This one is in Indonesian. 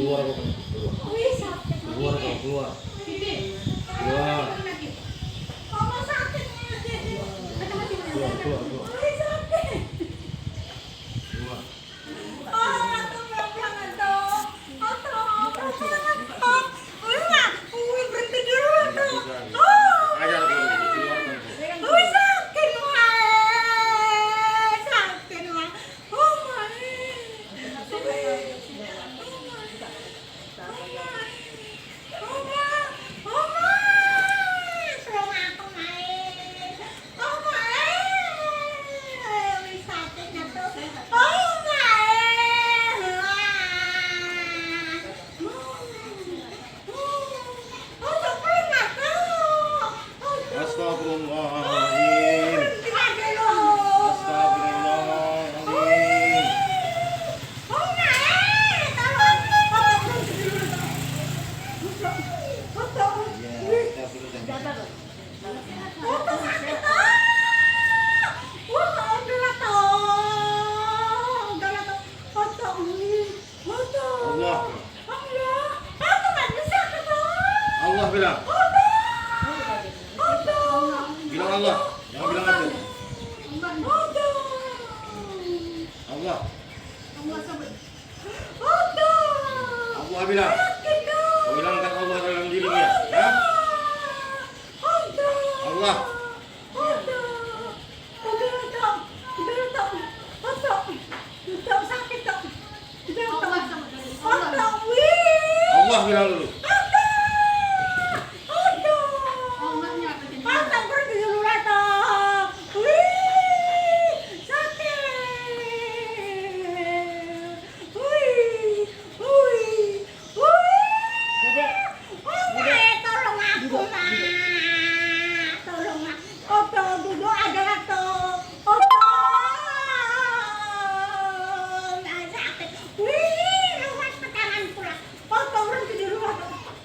Keluar kok. Wih, sakit. Keluar kok, keluar. Keluar. Mama sakit. Keluar, keluar, keluar. Wih, sakit. Keluar. Aduh, pelan-pelan toh. Aduh, pelan-pelan toh. Wih, berhenti dulu toh. Ajar keluar. Wih, sakit wah. Sakit wah. Oh my. Astagfirullahaladzim. Astagfirullahaladzim. Ya, astagfirullah. Allah. Allah bilang. Bilang Allah. Jangan bilang aku. Allah. Allah bilang. Kau bilangkan Allah dalam dirinya. Ya? Allah. Allah bilang dulu.